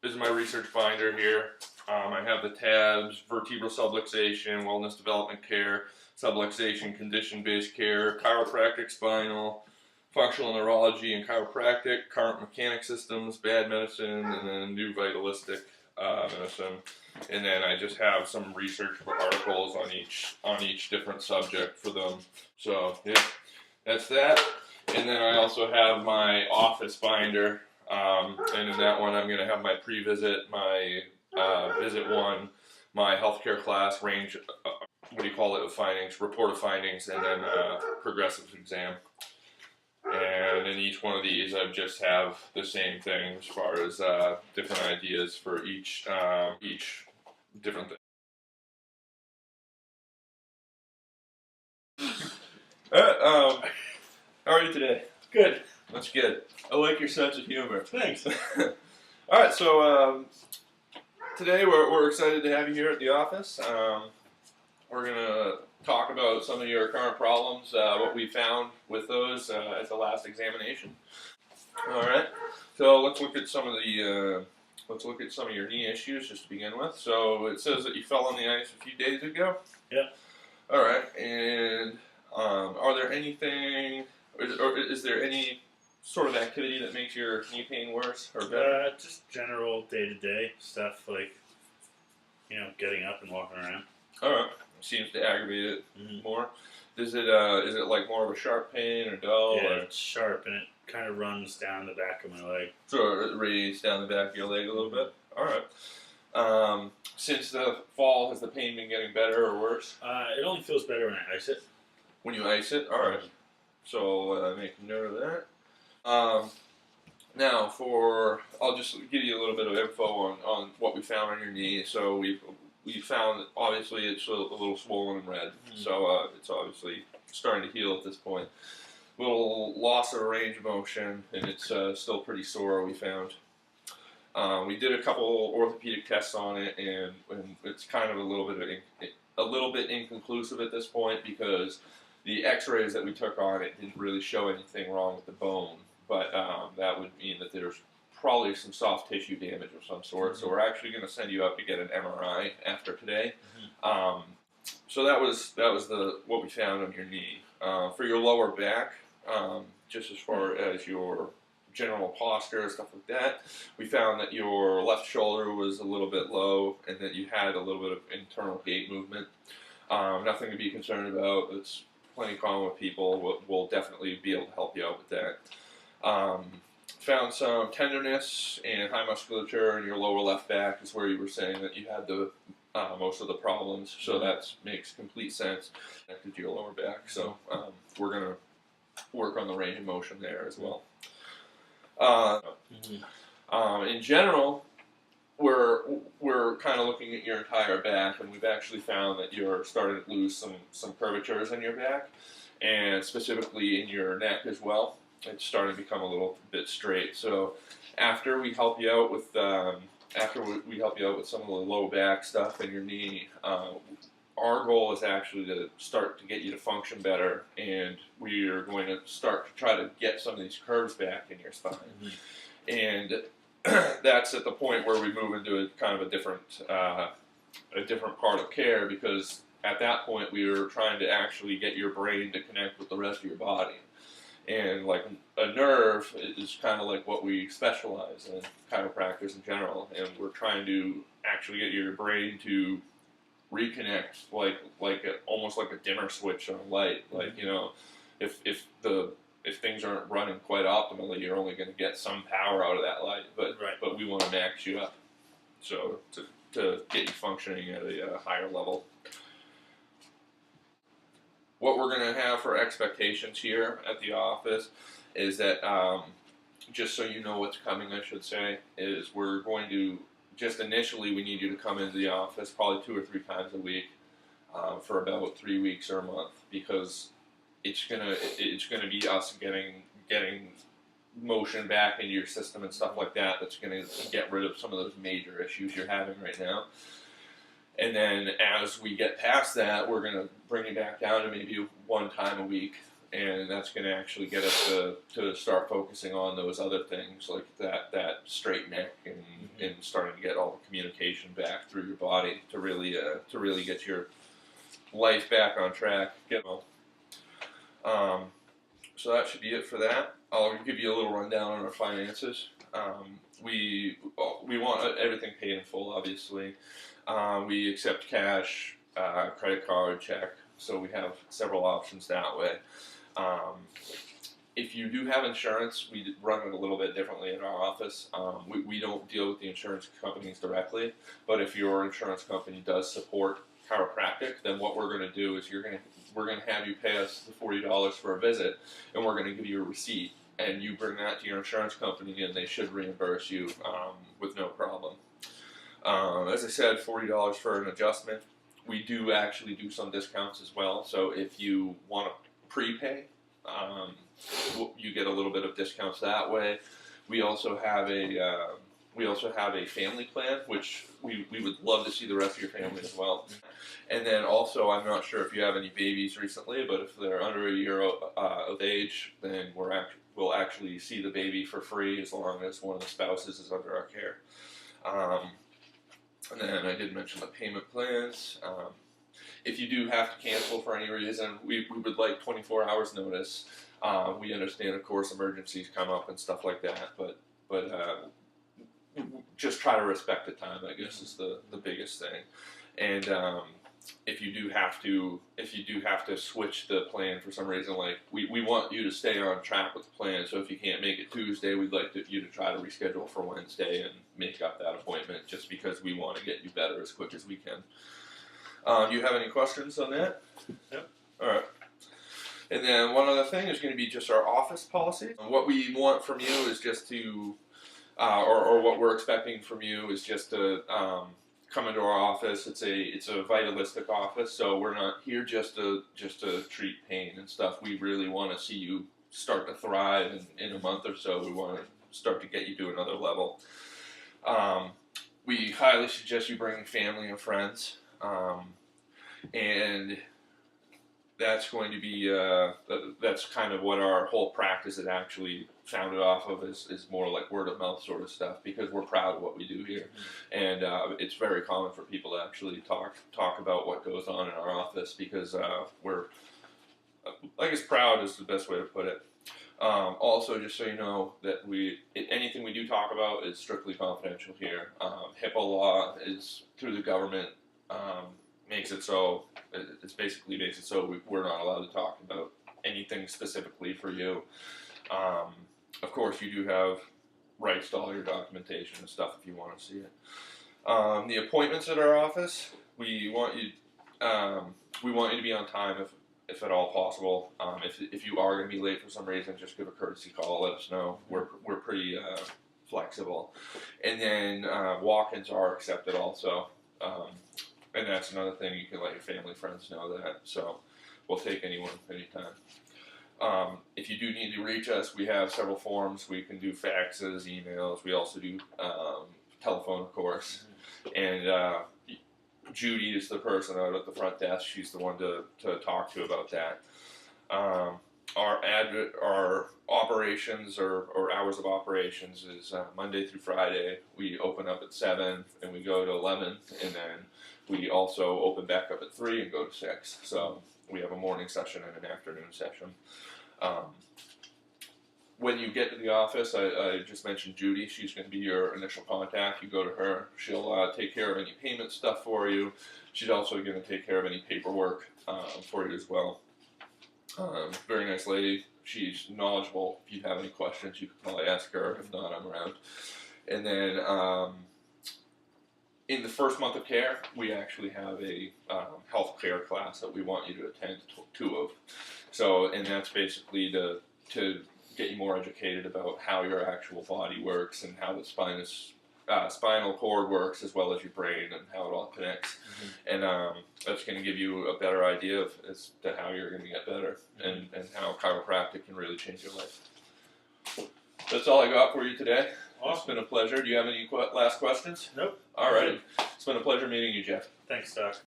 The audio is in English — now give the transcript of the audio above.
is my research binder here. I have the tabs: vertebral subluxation, wellness development care, subluxation, condition-based care, chiropractic, spinal, functional neurology and chiropractic, current mechanic systems, bad medicine, and then new vitalistic medicine. And then I just have some research articles on each different subject for them. So yeah, that's that. And then I also have my office binder. And in that one, I'm going to have my pre-visit, my visit one, my healthcare class range, what do you call it, of findings, report of findings, and then progressive exam. And in each one of these, I just have the same thing as far as different ideas for each different thing. How are you today? Good. That's good. I like your sense of humor. Thanks. All right, so today we're excited to have you here at the office. We're going to talk about some of your current problems, what we found with those at the last examination. All right, so let's look at some of your knee issues just to begin with. So it says that you fell on the ice a few days ago. Yeah. All right, and are there anything, or is there any sort of activity that makes your knee pain worse or better? Just general day-to-day stuff like, getting up and walking around. All right, seems to aggravate it more. Is it like more of a sharp pain or dull? Yeah, or? it's sharp and it kind of runs down the back of my leg. So it raised down the back of your leg a little bit? All right. Since the fall, has the pain been getting better or worse? It only feels better when I ice it. When you ice it? All right. So make a note of that. Now, I'll just give you a little bit of info on what we found on your knee. So we found that obviously it's a little swollen and red. So it's obviously starting to heal at this point. Little loss of range of motion, and it's still pretty sore, we found. We did a couple orthopedic tests on it, and it's kind of a little bit inconclusive at this point because the x-rays that we took on it didn't really show anything wrong with the bone, but that would mean that there's probably some soft tissue damage of some sort. So we're actually going to send you out to get an MRI after today. So that was what we found on your knee. For your lower back, just as far as your general posture and stuff like that, we found that your left shoulder was a little bit low and that you had a little bit of internal gait movement. Nothing to be concerned about. It's plenty common with people. We'll definitely be able to help you out with that. Found some tenderness and high musculature in your lower left back is where you were saying that you had the most of the problems. So that makes complete sense connected to your lower back. So we're going to work on the range of motion there as well. In general, we're kind of looking at your entire back, and we've actually found that you're starting to lose some curvatures in your back, and specifically in your neck as well. It's starting to become a little bit straight. So after we help you out with some of the low back stuff in your knee, our goal is actually to start to get you to function better, and we are going to start to try to get some of these curves back in your spine. And that's at the point where we move into a kind of a different part of care, because at that point we were trying to actually get your brain to connect with the rest of your body. And like a nerve is kind of like what we specialize in, chiropractors in general, and we're trying to actually get your brain to reconnect, almost like a dimmer switch on a light. Like, if things aren't running quite optimally, you're only going to get some power out of that light. But we want to max you up, so to get you functioning at a higher level. What we're going to have for expectations here at the office is that, just so you know what's coming, I should say, is we're going to, just initially, we need you to come into the office probably 2 or 3 times a week for about 3 weeks or a month, because it's gonna be us getting motion back into your system and stuff like that. That's going to get rid of some of those major issues you're having right now. And then as we get past that, we're going to bring you back down to maybe 1 time a week and that's going to actually get us to start focusing on those other things like that straight neck and starting to get all the communication back through your body to really get your life back on track. So that should be it for that. I'll give you a little rundown on our finances. We want everything paid in full, obviously. We accept cash, credit card, check, so we have several options that way. If you do have insurance, we run it a little bit differently in our office. We don't deal with the insurance companies directly, but if your insurance company does support chiropractic, then what we're going to do is we're going to have you pay us the $40 for a visit, and we're going to give you a receipt, and you bring that to your insurance company, and they should reimburse you with no problem. As I said, $40 for an adjustment. We do actually do some discounts as well, so if you want to prepay, you get a little bit of discounts that way. We also have a family plan, which we would love to see the rest of your family as well. And then also, I'm not sure if you have any babies recently, but if they're under a year of age, then we'll actually see the baby for free as long as one of the spouses is under our care. And then I did mention the payment plans. If you do have to cancel for any reason, we would like 24 hours notice. We understand, of course, emergencies come up and stuff like that, but just try to respect the time, I guess, is the biggest thing. And if you do have to switch the plan for some reason, like we want you to stay on track with the plan. So if you can't make it Tuesday, we'd like you to try to reschedule for Wednesday and make up that appointment, just because we want to get you better as quick as we can. Do you have any questions on that? Yep. All right. And then one other thing is going to be just our office policy. What we want from you is just to, or what we're expecting from you is just to come into our office. It's a vitalistic office, so we're not here just to treat pain and stuff. We really want to see you start to thrive in a month or so. We want to start to get you to another level. We highly suggest you bring family and friends, and that's going to be that's kind of what our whole practice is actually founded off of, is more like word of mouth sort of stuff, because we're proud of what we do here, and it's very common for people to actually talk about what goes on in our office, because we're, I guess, proud is the best way to put it. Also, just so you know, that anything we do talk about is strictly confidential here. HIPAA law is through the government. Makes it so we're not allowed to talk about anything specifically for you. Of course, you do have rights to all your documentation and stuff if you want to see it. The appointments at our office, we want you to be on time if at all possible. If you are going to be late for some reason, just give a courtesy call. Let us know. We're pretty flexible. And then walk-ins are accepted also. And that's another thing, you can let your family, friends know that. So we'll take anyone, anytime. If you do need to reach us, we have several forms. We can do faxes, emails. We also do telephone, of course. And Judy is the person out at the front desk. She's the one to talk to about that. Our operations or hours of operations is Monday through Friday. We open up at 7 and we go to 11, and then we also open back up at 3 and go to 6. So we have a morning session and an afternoon session. When you get to the office, I just mentioned Judy. She's going to be your initial contact. You go to her. She'll take care of any payment stuff for you. She's also going to take care of any paperwork for you as well. Very nice lady. She's knowledgeable. If you have any questions, you can probably ask her. If not, I'm around. And then in the first month of care, we actually have a health care class that we want you to attend 2 of. So, and that's basically to get you more educated about how your actual body works and how the spinal cord works, as well as your brain and how it all connects. And that's going to give you a better idea as to how you're going to get better and how chiropractic can really change your life. That's all I got for you today. Awesome. It's been a pleasure. Do you have any last questions? Nope. All right. It's been a pleasure meeting you, Jeff. Thanks, Doc.